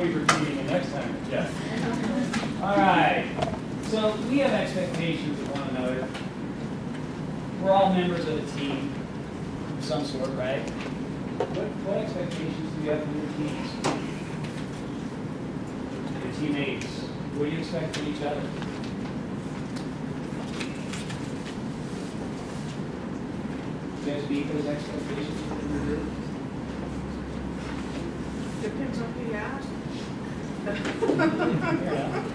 I'll be repeating it next time, Jeff. All right. So we have expectations of one another. We're all members of a team of some sort, right? What expectations do you have from your teams? Your teammates? What do you expect from each other? You guys meet those expectations within your group? Depends on who you ask. Fair enough.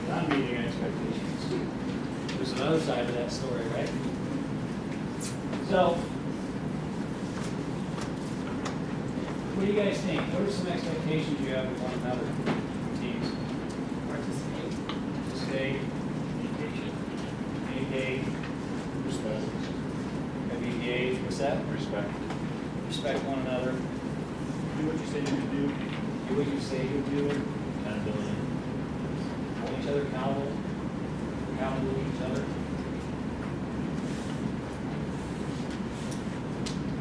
Not meeting expectations. There's another side to that story, right? So, what do you guys think? What are some expectations you have of one another, teams? Participate. Communication. Communicate. Respect. Be engaged. What's that? Respect. Respect one another. Do what you say you would do. Do what you say you would do. Accountability. Hold each other accountable. Accountable to each other.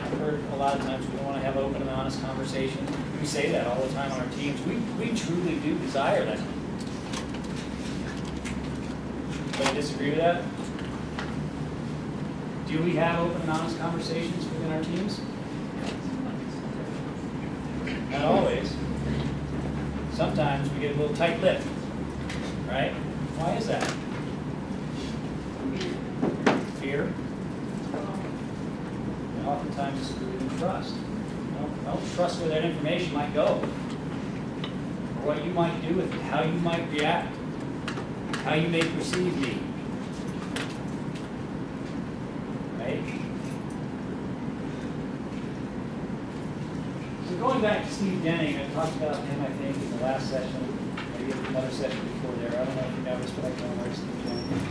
I've heard a lot of times we don't want to have open and honest conversation. We say that all the time on our teams. We truly do desire that. But I disagree with that. Do we have open and honest conversations within our teams? Not always. Sometimes we get a little tight-lipped, right? Why is that? Fear. And oftentimes it's rooted in trust. I don't trust where that information might go, or what you might do with it, how you might react, how you may perceive me. Right? So going back to Steve Denning, I talked about him, I think, in the last session, maybe another session before there. I don't know if you noticed, but I can remember Steve Denning.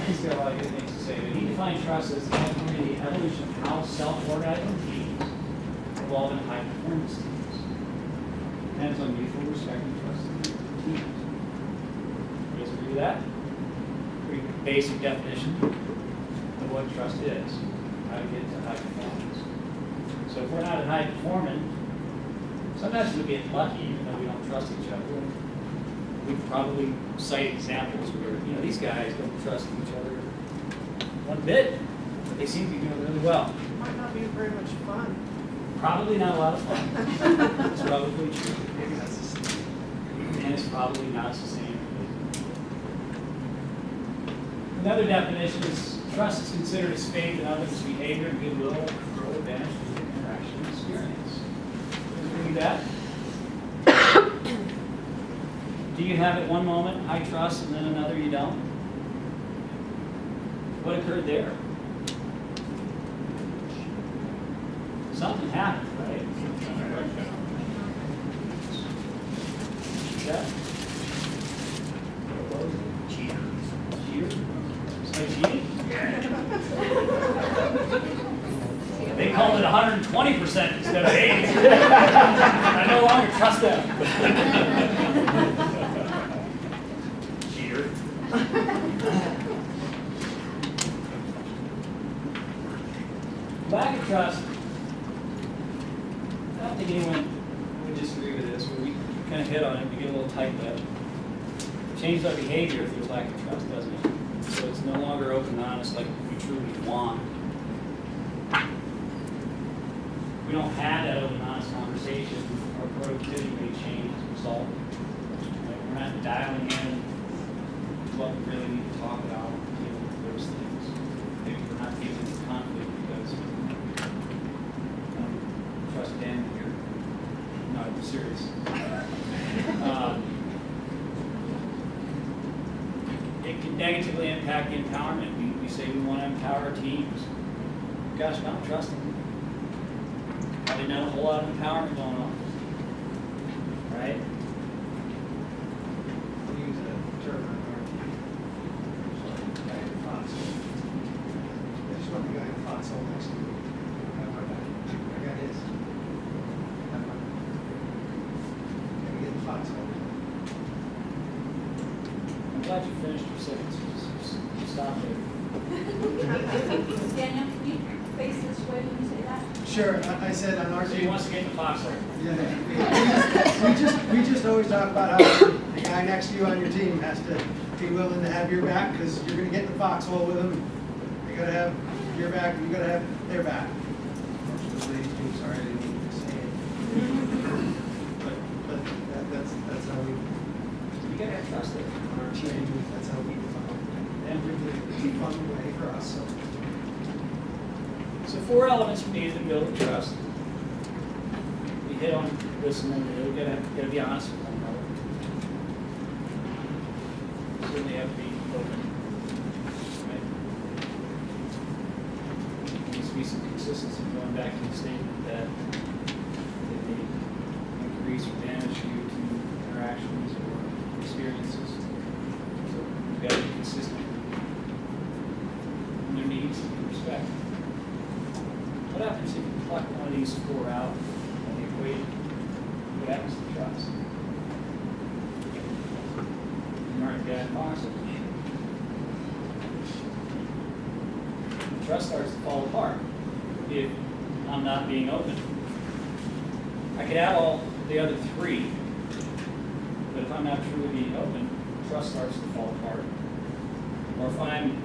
He's got a lot of good things to say. But he defined trust as the evolution of how self-organizing teams evolve into high-performance teams. Depends on mutual respect and trust in teams. You guys agree with that? Pretty basic definition of what trust is, how to get to high performance. So if we're not at high performing, sometimes we get lucky, even though we don't trust each other. We probably cite examples where, these guys don't trust each other one bit, but they seem to be doing really well. Might not be very much fun. Probably not a lot of fun. It's probably true. And it's probably not sustainable. Another definition is trust is considered as faith in others' behavior and goodwill for advantage of the interaction and experience. Do you agree with that? Do you have at one moment high trust and then another you don't? What occurred there? Something happened, right? Yeah. Cheaters? Somebody cheating? They called it 120% instead of 80. I no longer trust them. Cheater. Lack of trust. I don't think anyone would disagree with this. We kind of hit on it. We get a little tight-lipped. Changes our behavior if there's lack of trust, doesn't it? So it's no longer open and honest like we truly want. We don't have that open and honest conversation. Our productivity may change as a result. We're not dialing in what we really need to talk about, dealing with those things. Maybe we're not dealing with conflict because we don't trust Dan here. No, I'm serious. It can negatively impact the empowerment. We say we want to empower our teams. Gosh, I don't trust them. Probably not a whole lot of empowerment going on. Right? We use a term on our team. Guy in Fox. I just want the guy in Fox all next to me. I got his. Can we get the Fox over? I'm glad you finished your sentence. Just stop there. Daniel, can you face this way when you say that? Sure, I said on our So he team. wants to get in the foxhole. Yeah, We just always talk about how the guy next to you on your team has to be willing to have your back, because you're gonna get in the foxhole with them. They gotta have your back, and you gotta have their back. Unfortunately, sorry, I didn't mean to say it. But that's how we, You gotta have trust there. on our team, that's how we fund the way for us, so. So 4 elements you need to build trust. We hit on this and then you gotta be honest with one another. Certainly have to be open. Right? There needs to be some consistency going back to the statement that it may increase or damage you to interactions or experiences. So you've got to be consistent. And there needs to be respect. What happens if you pluck one of these 4 out of the equation? What happens to trust? You aren't the guy in Foxhole. Trust starts to fall apart if I'm not being open. I could have all the other 3, but if I'm not truly being open, trust starts to fall apart. Or if I'm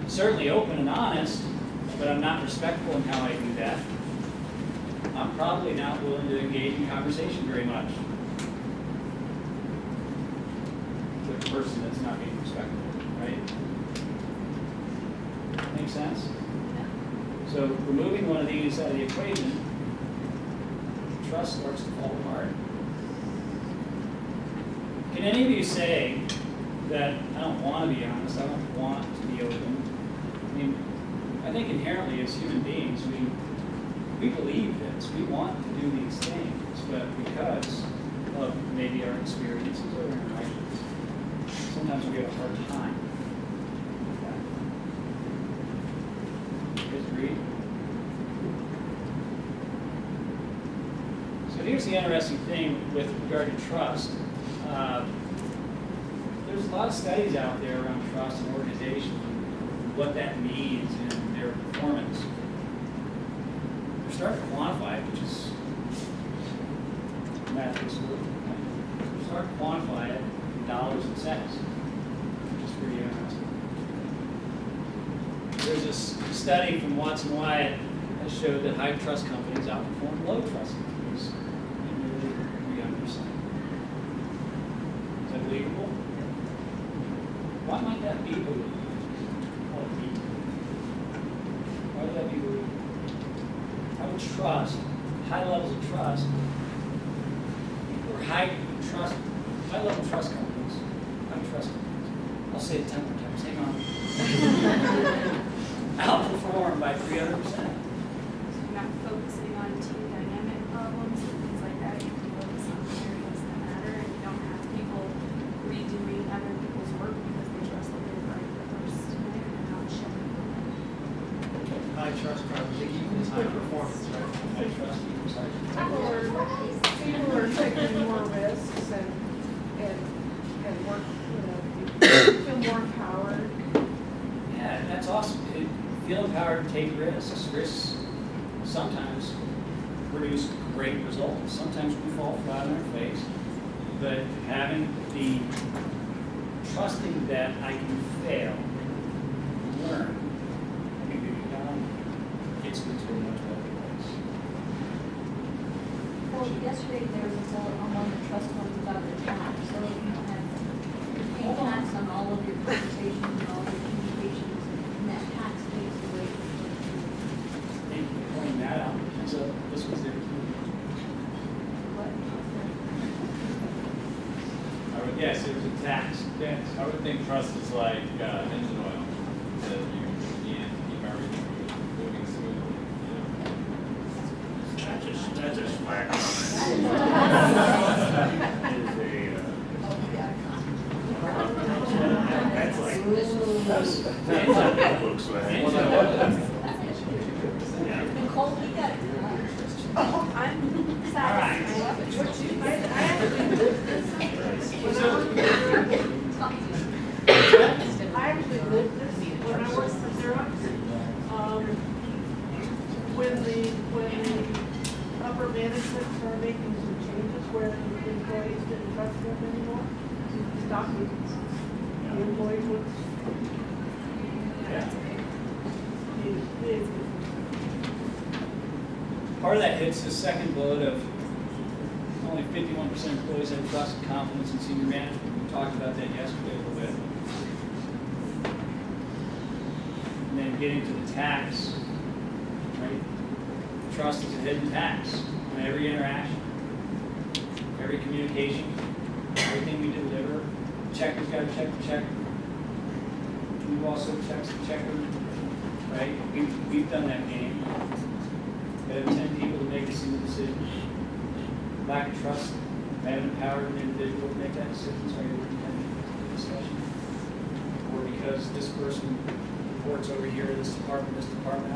certainly open and honest, but I'm not respectful in how I do that, I'm probably not willing to engage in conversation very much with a person that's not being respectful, right? Make sense? So removing one of these out of the equation, trust starts to fall apart. Can any of you say that I don't want to be honest, I don't want to be open? I mean, I think inherently as human beings, we believe this. We want to do these things, but because of maybe our experiences or interactions, sometimes we have a hard time with that. You guys agree? So here's the interesting thing with regard to trust. There's a lot of studies out there around trust in organizations, what that means in their performance. They're starting to quantify it, which is math school. They're starting to quantify it in dollars and cents, which is pretty interesting. There's this study from Watson Wyatt that showed that high trust companies outperform low trust companies in nearly 300%. Is that believable? Why might that be believable? Why would that be believable? I would trust, high levels of trust, or high level trust companies, high trust companies, I'll say it 10 more times, hang on, outperform by 300%. So you're not focusing on team dynamic problems and things like that. You can focus on the areas that matter, and you don't have people redoing other people's work because they trust that they're right the first time and not showing them. High trust probably equals high performance, right? High trust equals high performance. People are taking more risks and work, feel more empowered. Yeah, and that's awesome. Feel empowered to take risks. Risks sometimes produce great results. Sometimes we fall flat on our face. But having the trusting that I can fail, learn, I can do it down, gets me to a much better place. Well, yesterday there was a bullet on one of the trust funds about the tax, so if you don't have, you're paying tax on all of your conversations and all your communications, and that tax takes away from Thank you for pointing that out. So this was there too. what. I would guess it was a tax. Yes. I would think trust is like engine oil, that you can't keep everything moving smoothly, you know? That's a swag That's like, looks like. Nicole, we got it. I'm satisfied. I actually lived this when I was, I actually lived this when I worked employees didn't trust them anymore. Stop meetings. The employees would. Yeah. It is. Part of that hits the second bullet of only 51% of employees have trust and confidence in senior management. We talked about that yesterday a little bit. And then getting to the tax, right? Trust is a hidden tax in every interaction, every communication, everything we deliver. Checker's got to check the checker. Who also checks the checker, right? We've done that game. We have 10 people to make a single decision. Lack of trust, I haven't empowered an individual to make that decision, so I didn't have a discussion. Or because this person reports over here to this department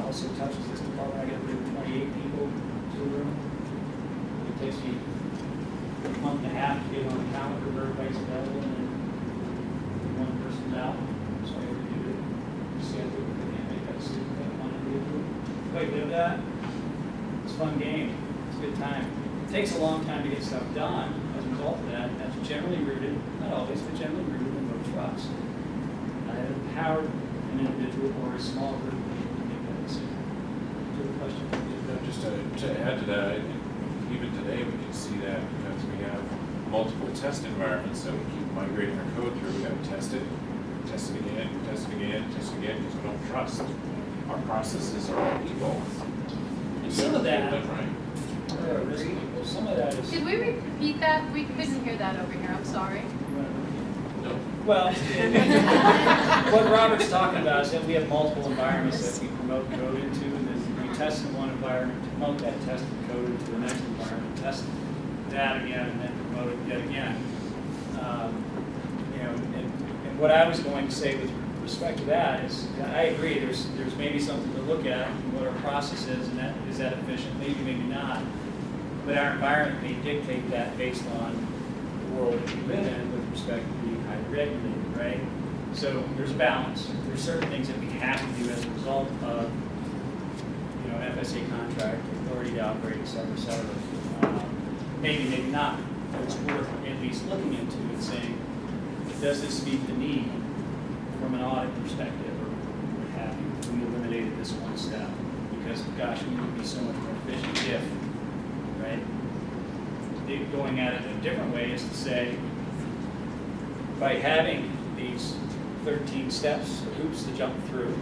also touches this department, I got to bring 28 people to a room. It takes me a month and a half to get on the calendar where everybody's available, and then one person's out, so I review it. See, I can't make that decision, that one individual. Quite good at that. It's a fun game. It's a good time. It takes a long time to get stuff done as a result of that. That's generally rooted, not always, but generally rooted in low trust. I have empowered an individual or a small group to make that decision. Do you have a question? Just to add to that, even today we can see that because we have multiple test environments that we keep migrating our code through. We got to test it again, test it again, test it again because we don't trust. Our processes are all people. And some of that, Right. some of that is. Could we repeat that? We couldn't hear that over here, I'm sorry. No. Well, what Robert's talking about is that we have multiple environments that we promote code into, and then we test in one environment, promote that tested code into the next environment, test that again, and then promote it yet again. You know, and what I was going to say with respect to that is, I agree, there's maybe something to look at in what our process is, and that is that efficient, maybe, maybe not. But our environment may dictate that based on the world that we live in with respect to being highly regulated, right? So there's a balance. There's certain things that we have to do as a result of, you know, FSA contract, authority to operate, et cetera, et cetera. Maybe, maybe not. But it's worth at least looking into and saying, does this meet the need from an audit perspective or what have you? We eliminated this one step because, gosh, we would be so much more efficient if, right? Going at it a different way is to say, by having these 13 steps or hoops to jump through,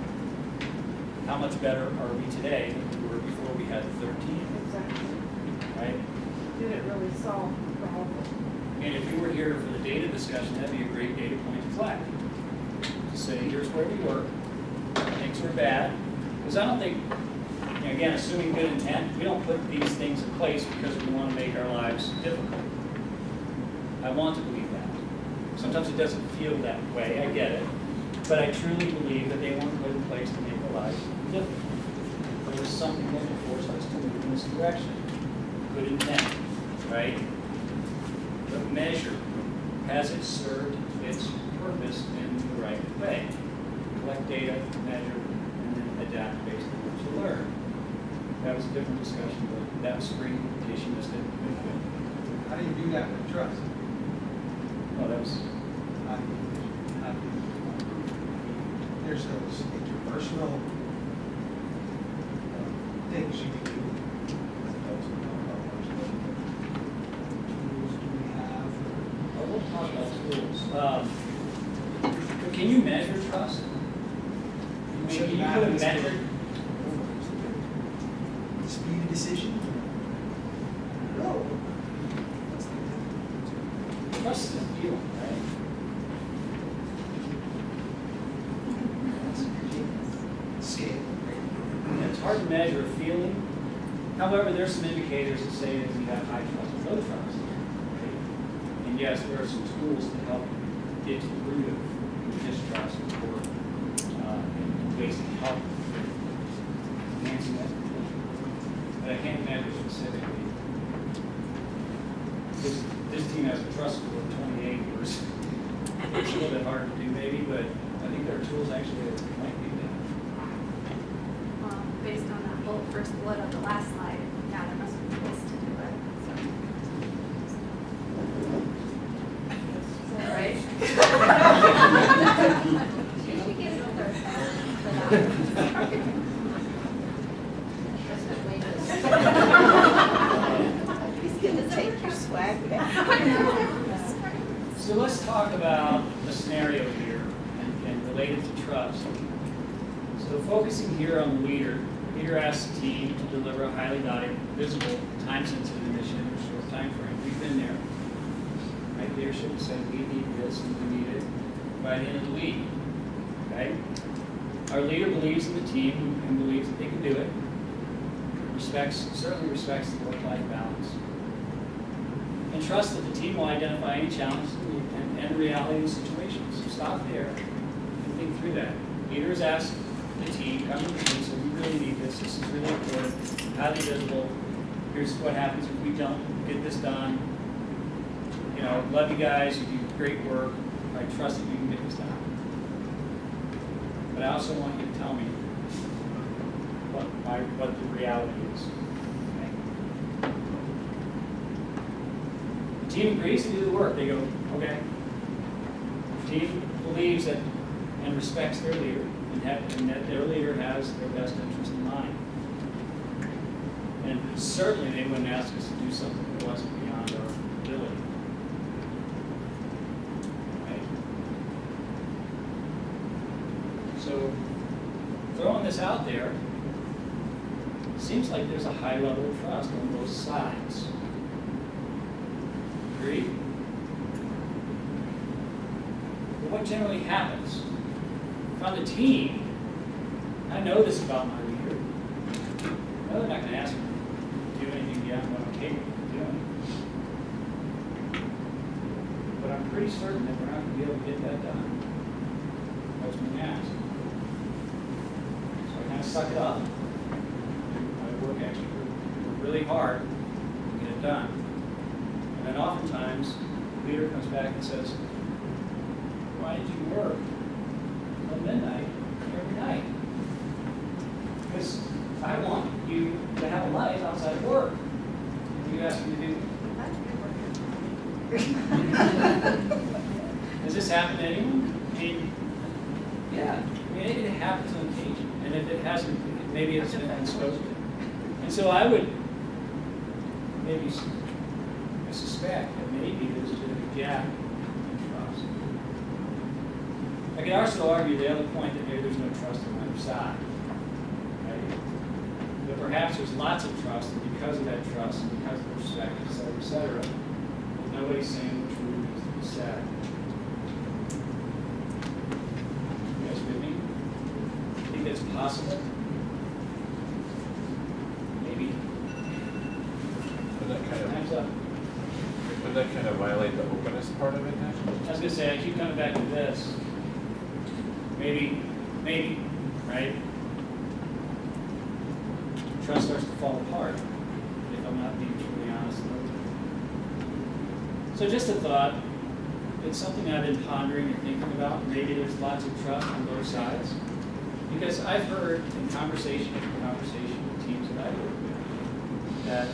how much better are we today than we were before we had 13, Exactly. right? Did it really solve the problem? And if you were here for the data discussion, that'd be a great data point to flag. To say, here's where we were, things were bad. Because I don't think, you know, again, assuming good intent, we don't put these things in place because we want to make our lives difficult. I want to believe that. Sometimes it doesn't feel that way, I get it. But I truly believe that they weren't put in place to make our lives difficult. There was something that forced us to move in this direction. Good intent, right? But measure, has it served its purpose in the right way? Collect data, measure, and then adapt based on what you learn. That was a different discussion, but that was free in case you missed it. How do you do that with trust? Oh, that was, How do you- There's those interpersonal things you can do. Tools do we have? oh, we'll talk about tools. Can you measure trust? I mean, can you put a metric? Speed of decision? No. Trust is a feeling, right? Scale. And it's hard to measure a feeling. However, there's some indicators that say that we have high trust and low trust. Right? And yes, there are some tools to help get to the root of distrust or ways to help enhancing that. But I can't measure specifically. This team has a trust score of 28, whereas it's a little bit hard to do maybe, but I think there are tools actually that might be done. Based on that first bullet of the last slide, yeah, there must be ways to do it, so. swag. So let's talk about a scenario here and related to trust. So focusing here on the leader asks the team to deliver a highly valuable, visible, time-sensitive initiative in a short time frame. We've been there. Right? Leadership said we need this and we need it by the end of the week. Okay? Our leader believes in the team and believes that they can do it. Certainly respects the work-life balance. And trust that the team will identify any challenges and the reality of the situation. So stop there and think through that. Leaders ask the team, come to the team, so we really need this. This is really important, highly visible. Here's what happens if we don't get this done. You know, love you guys, you do great work. I trust that you can get this done. But I also want you to tell me what the reality is. Okay? The team agrees to do the work. They go, okay. The team believes that and respects their leader and that their leader has their best interest in mind. And certainly they wouldn't ask us to do something that wasn't beyond our ability. Right? So throwing this out there, seems like there's a high level of trust on both sides. Agreed? But what generally happens? If I'm the team, I know this about my leader. I know they're not going to ask me to do anything beyond what I'm capable of doing. But I'm pretty certain that we're not going to be able to get that done. What's being asked? So I kind of suck it up. I work actually really hard to get it done. And then oftentimes, the leader comes back and says, why did you work till midnight every night? Because I want you to have a life outside of work. And you ask me to do. Does this happen to anyone? I mean, yeah. I mean, it happens on occasion. And if it hasn't, maybe it's unspoken. And so I would maybe, I suspect that maybe there's a bit of a gap in trust. I could also argue the other point that maybe there's no trust on the other side. Right? But perhaps there's lots of trust, and because of that trust, and because of the respect, et cetera, nobody's saying the truth needs to be said. You guys with me? Think that's possible? Maybe. Would that kind Time's of, up. would that kind of violate the openness part of it then? I was gonna say, I keep coming back to this. Maybe, right? Trust starts to fall apart if I'm not being truly honest with you. So just a thought. It's something I've been pondering and thinking about. Maybe there's lots of trust on both sides. Because I've heard in conversation with teams that I work with that,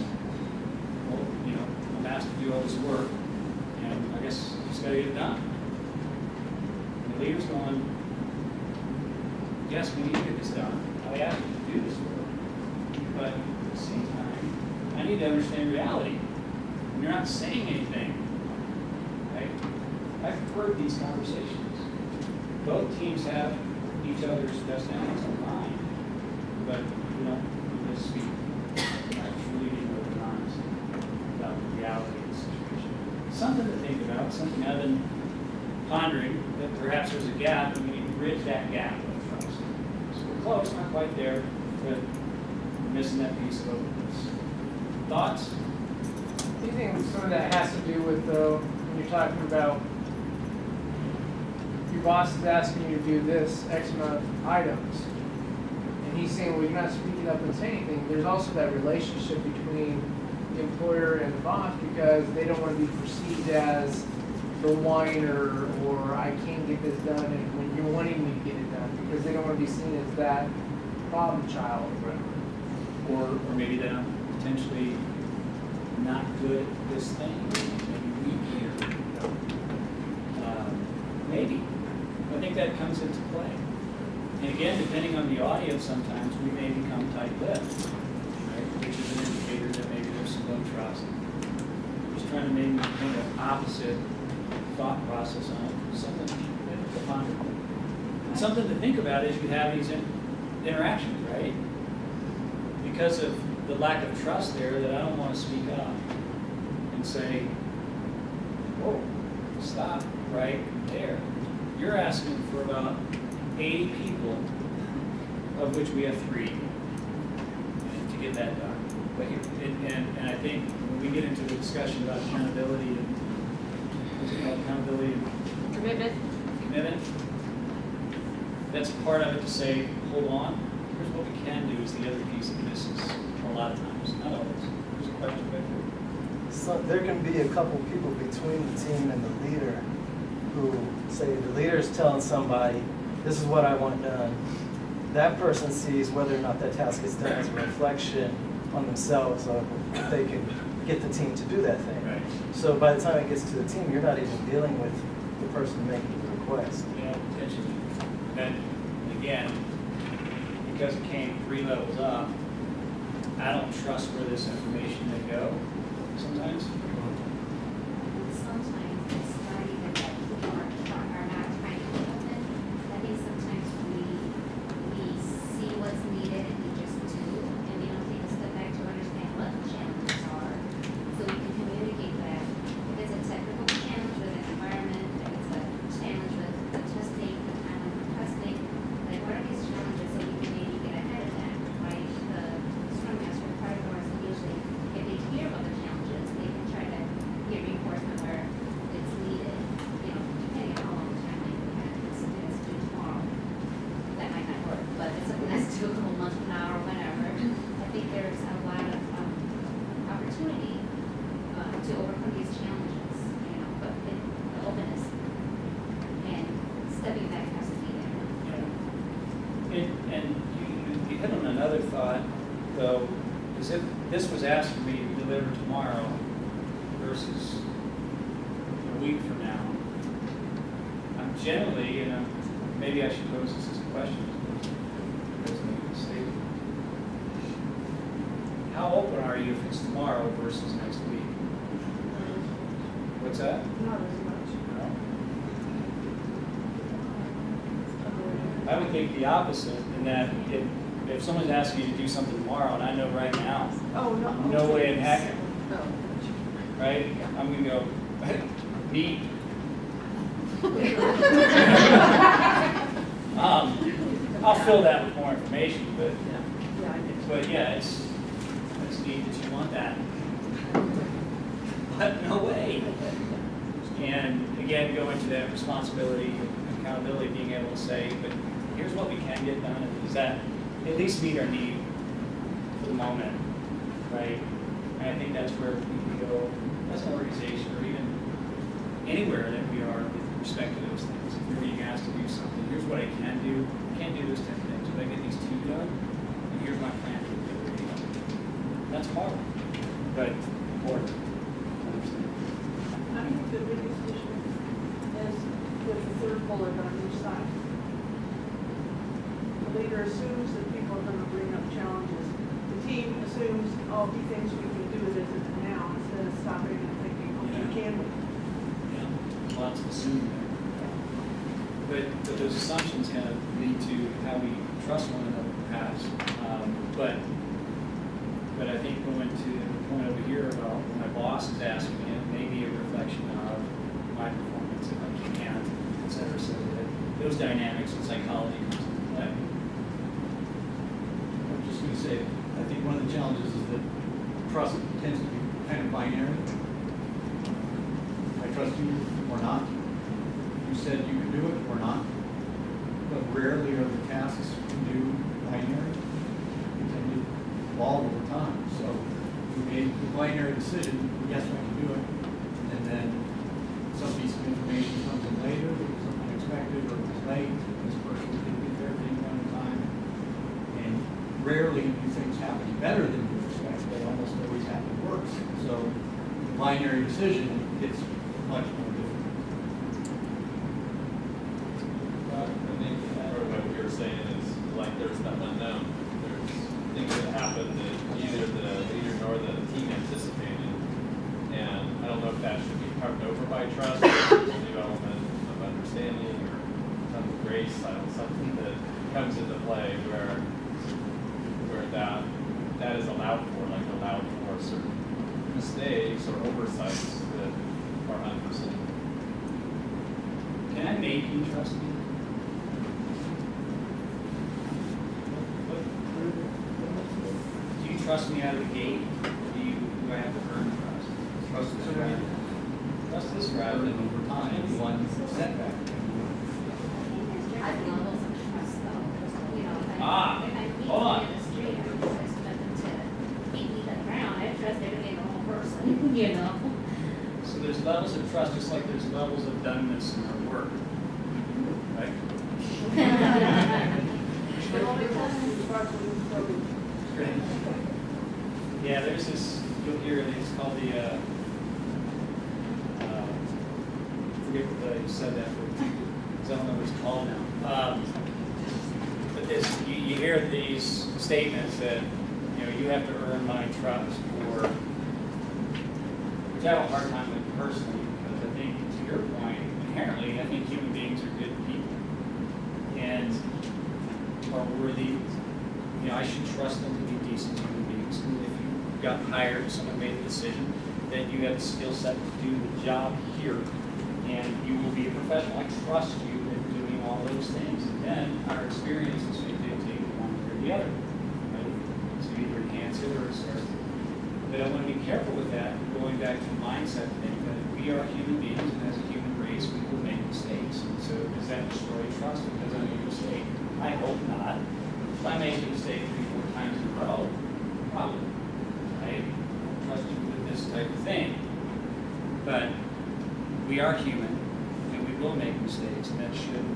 well, you know, I'm asked to do all this work, and I guess you just got to get it done. And the leader's going, yes, we need to get this done. I asked you to do this work. But at the same time, I need to understand reality. And you're not saying anything. Right? I've heard these conversations. Both teams have each other's best interests in mind. But, you know, we just speak. I truly need to open honest about the reality of the situation. Something to think about, something I've been pondering, that perhaps there's a gap and we need to bridge that gap of trust. So we're close, not quite there, but we're missing that piece of openness. Thoughts? Do you think some of that has to do with, though, when you're talking about your boss is asking you to do this X amount of items, and he's saying, well, you're not speaking up and saying anything, there's also that relationship between the employer and the boss because they don't want to be perceived as the whiner or I can't get this done and when you're wanting me to get it done because they don't want to be seen as that problem child or whatever. Or maybe that I'm potentially not good at this thing, maybe weak here. Maybe. I think that comes into play. And again, depending on the audience, sometimes we may become tight-lipped, right? Which is an indicator that maybe there's some low trust. Just trying kind of made me think of opposite thought process on it, something to ponder. And something to think about as you have these interactions, right? Because of the lack of trust there, that I don't want to speak up and say, whoa, stop right there. You're asking for about 80 people, of which we have 3, to get that done. But and I think when we get into the discussion about accountability and what's it called, accountability and commitment, that's part of it to say, hold on, here's what we can do is the other piece of this is a lot of times, not always. There's a question back there. So there can be a couple people between the team and the leader who say the leader is telling somebody, this is what I want done. That person sees whether or not that task is done as a reflection on themselves of if they can get the team to do that thing. Right. So by the time it gets to the team, you're not even dealing with the person making the request. Yeah, potentially. And again, because it came 3 levels up, I don't trust where this information may go sometimes. Sometimes it's not even that people are not trying to implement. I think sometimes we see what's needed and we just do, and we don't take a step back to understand what the challenges are, so we can communicate that. If it's a technical challenge with an environment, if it's a challenge with the testing, the timeline for testing, like what are these challenges so we can maybe get ahead of that, right? The Scrum Master part of ours usually, if they hear about the challenges, they can try to get reinforcement where it's needed, you know, depending on how long the timeline we have, if it's something that's due tomorrow, that might not work, but if it's something that's due a couple months from now or whenever, I think there's a lot of opportunity to overcome these challenges, you know, but the openness and stepping back has to be there. And you hit on another thought, though, is if this was asked for me to deliver tomorrow versus a week from now, I'm generally, and maybe I should pose this as a question, because maybe it's stated. How open are you if it's tomorrow versus next week? What's that? Not as much. I would think the opposite, in that if someone's asking you to do something tomorrow, and I know right now, Oh, no. no way in heck, No. right? I'm gonna go, neat. I'll fill that with more information, but Yeah, I did. But yeah, it's neat that you want that. But no way. And again, go into that responsibility, accountability, being able to say, but here's what we can get done. Is that at least meet our need for the moment, right? And I think that's where we can go as an organization, or even anywhere that we are with respect to those things. If you're being asked to do something, here's what I can do. I can't do those 10 things, but I get these 2 done, and here's my plan for the day. That's hard, but important. I think the biggest issue is with the 3rd bullet on each side. The leader assumes that people are gonna bring up challenges. The team assumes, oh, he thinks we can do it as of now, instead of stopping and thinking, okay, can we? Yeah, lots of assuming there. But those assumptions kind of lead to how we trust one another perhaps. But I think going to the point over here about when my boss is asking me, it may be a reflection of my performance if I can't, et cetera, so that those dynamics and psychology comes into play. I'm just going to say, I think one of the challenges is that trust tends to be kind of binary. I trust you or not. You said you could do it or not. But rarely are the tasks you do binary. They tend to evolve over time. So we made the binary decision, yes, I can do it. And then some piece of information comes in later, it was unexpected or it was late, this person didn't get their thing done in time. And rarely do things happen better than you expect. They almost always happen worse. So the binary decision gets much more difficult. I think what we were saying is, like, there's that unknown. There's things that happen that neither the leader nor the team anticipated. And I don't know if if that should be covered over by trust, or development of understanding, or some grace, something that comes into play where that is allowed for certain mistakes or oversights that are unforeseen. Can I make you trust me? Do you trust me out of the gate? Or do I have to earn trust? Trust is rather, Trust is rather rather than than over time, one setback. I think all those are trust though, you know, if I meet hold on. you in the street, I don't expect them to meet me to the ground, I trust everything the whole person, you know? So there's levels of trust, just like there's levels of doneness in our work. Right? But only trust is partially broken. Yeah, there's this, you'll hear it, it's called the, I forget what you said that, but I don't know what it's called now. But this, you hear these statements that, you know, you have to earn my trust, or, which I have a hard time with personally, because I think, to your point, inherently, I think human beings are good people. And are worthy, you know, I should trust them to be decent human beings. And if you got hired, someone made the decision that you have the skill set to do the job here, and you will be a professional. I trust you in doing all those things. And then our experiences may dictate one or the other. Right? So either enhance it or start. But I want to be careful with that, going back to the mindset thing, that we are human beings, and as a human race, we will make mistakes. And so does that destroy trust because I made a mistake? I hope not. If I make a mistake 3-4 times in a row, probably, right? I don't trust you with this type of thing. But we are human, and we will make mistakes, and that should,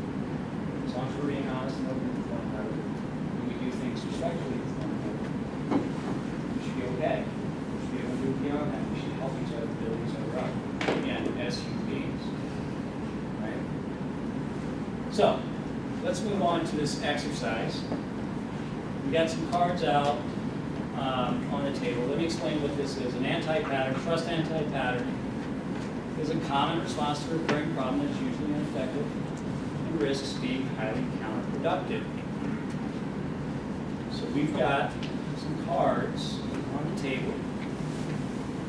as long as we're being honest and open with one another, and we do things respectfully with one another, we should be okay. We should be able to move beyond that. We should help each other build each other up, again, as human beings. Right? So, let's move on to this exercise. We got some cards out on the table. Let me explain what this is. An anti-pattern, trust anti-pattern, is a common response to a recurring problem that is usually ineffective and risks being highly counterproductive. So we've got some cards on the table.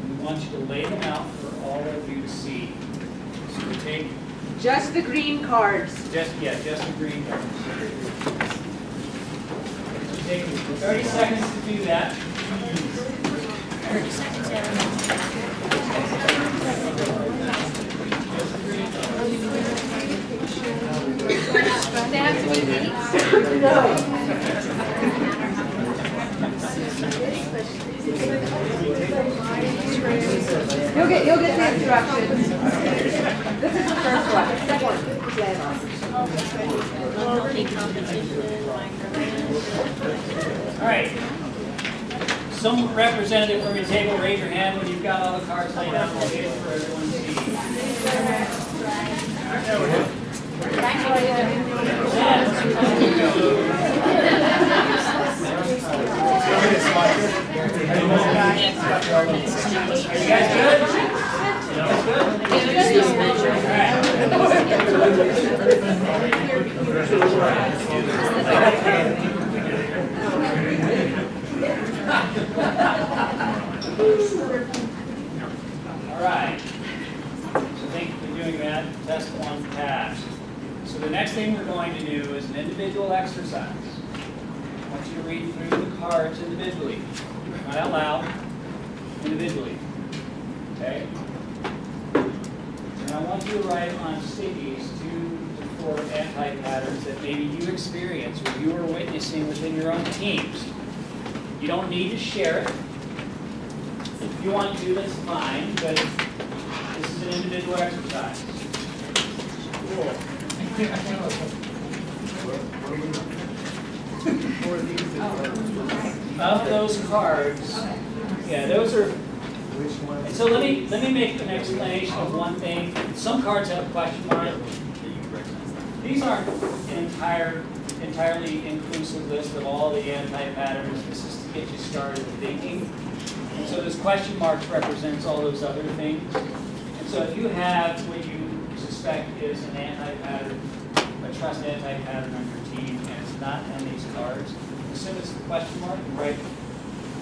And we want you to lay them out for all of you to see. So we take Just the green cards. just the green cards. Take 30 seconds to do that. 30 seconds, They have to be You'll get the instructions. This is the first one. Second one. All right. Some representative from your table, raise your hand when you've got all the cards laid out on the table for everyone to see. Are you guys good? All right. So thank you for doing that. Test 1 passed. So the next thing we're going to do is an individual exercise. I want you to read through the cards individually, not out loud, individually. Okay? And I want you to write on stickies 2 to 4 anti-patterns that maybe you experience or you are witnessing within your own teams. You don't need to share it. If you want to, that's fine, but this is an individual exercise. Cool. Of those cards, yeah, those are. And so let me make an explanation of one thing. Some cards have a question mark. These aren't an entirely inclusive list of all the anti-patterns. This is to get you started thinking. And so this question marks represents all those other things. So if you have what you suspect is an anti-pattern, a trust anti-pattern on your team, and it's not on these cards, assume it's the question mark, and write,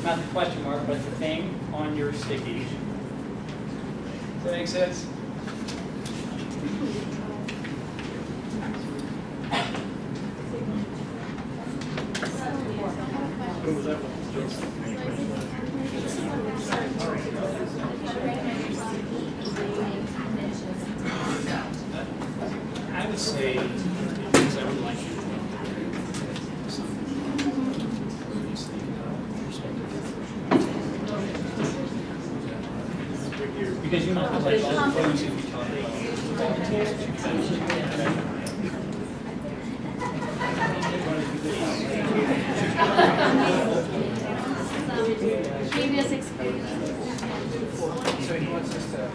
not the question mark, but the thing on your sticky. Does that make sense? I would say, because I would like you to because you know, like all the things you talk Previous experience. So he wants us to.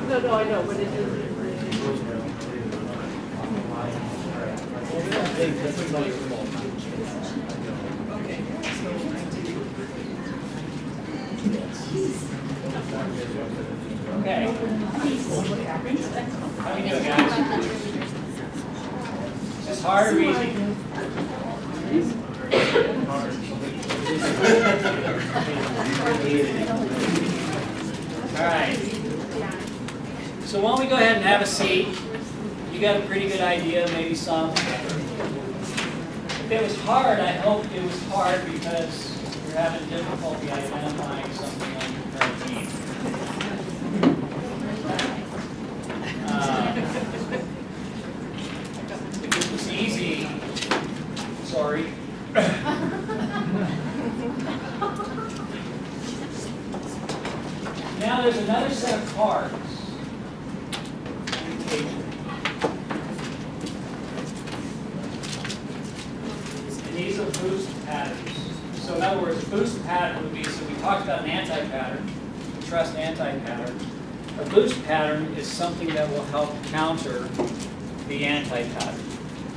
No, I know, but it is. Okay. How we doing, guys? Is this hard or easy? All right. So why don't we go ahead and have a seat? You got a pretty good idea, maybe some. If it was hard, I hope it was hard because you're having difficulty identifying something on your current team. If it was easy, sorry. Now there's another set of cards. And these are boost patterns. So in other words, a boost pattern would be, so we talked about an anti-pattern, trust anti-pattern. A boost pattern is something that will help counter the anti-pattern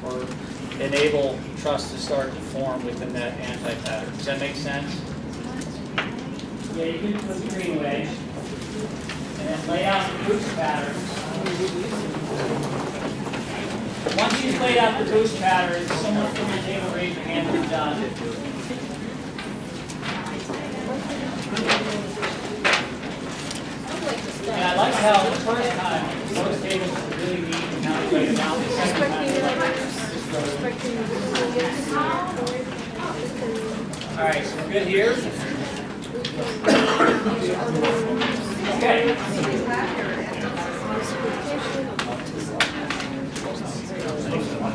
or enable trust to start to form within that anti-pattern. Does that make sense? Yeah, you can put the green away and then lay out the boost patterns. Once you've laid out the boost patterns, someone from your table raise your hand when you're done. And I like how the first time, most tables were really neat and how they laid them out. The second time, all right, so we're good here? Okay.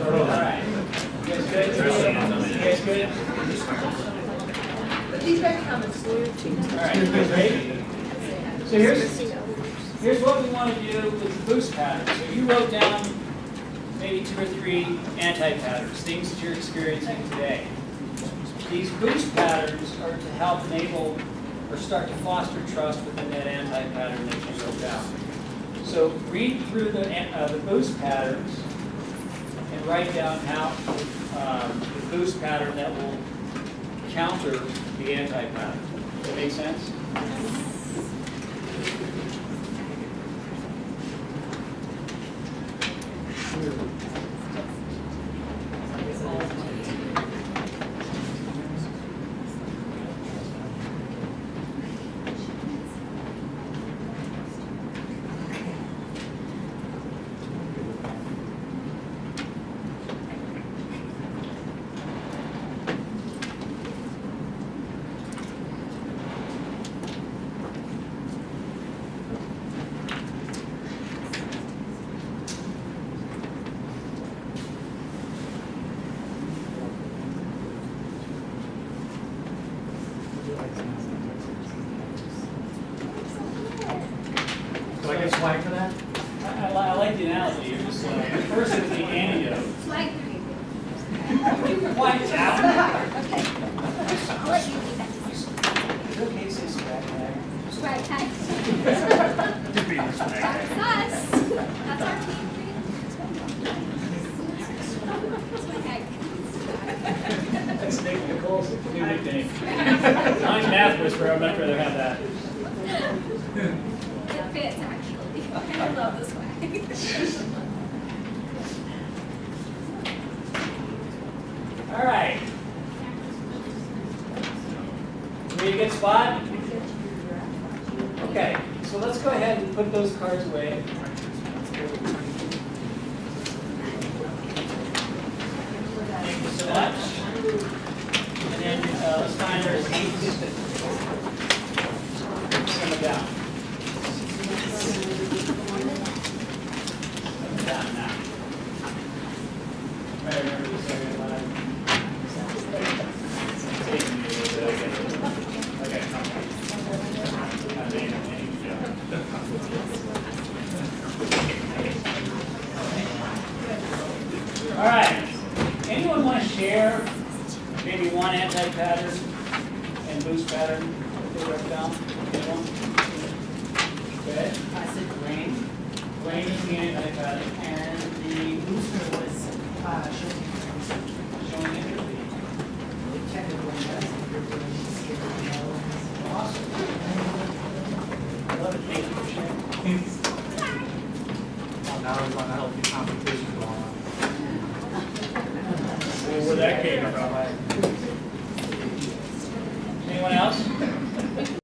All right. You guys good? You guys good? But these guys come in slew. All right, you guys ready? So here's what we want to do with the boost pattern. So you wrote down maybe 2 or 3 anti-patterns, things that you're experiencing today. These boost patterns are to help enable or start to foster trust within that anti-pattern that you wrote down. So read through the boost patterns and write down how the boost pattern that will counter the anti-pattern. Does that make sense? Do I get swag for that? I like the analogy. It was, first it was the antidote. Flag. Keep your quiet down. Okay. I'll let you do that. Is it okay to say swag bag? Swag tag. Just be the swag That's bag. us. That's our team. Swag. That's Nick Nichols' new nickname. Mine's Math Whisperer. I'd much rather have that. It fits actually. I love the swag. All right. Ready to get spot? Okay, so let's go ahead and put those cards away. Thank you so much. And then let's find our seats. Send them down. Send them down now. Right, remember this area line. It's taking me a little bit, I get it. Okay. All right. Anyone want to share maybe one anti-pattern and boost pattern that they wrote down? Anyone? Good. I said Dwayne, Wayne is the anti-pattern. and the booster was Showing empathy. technical investigation. Awesome. I love it. Thank you for sharing. Now we're going to help the competition go on. Where that came from. Anyone else?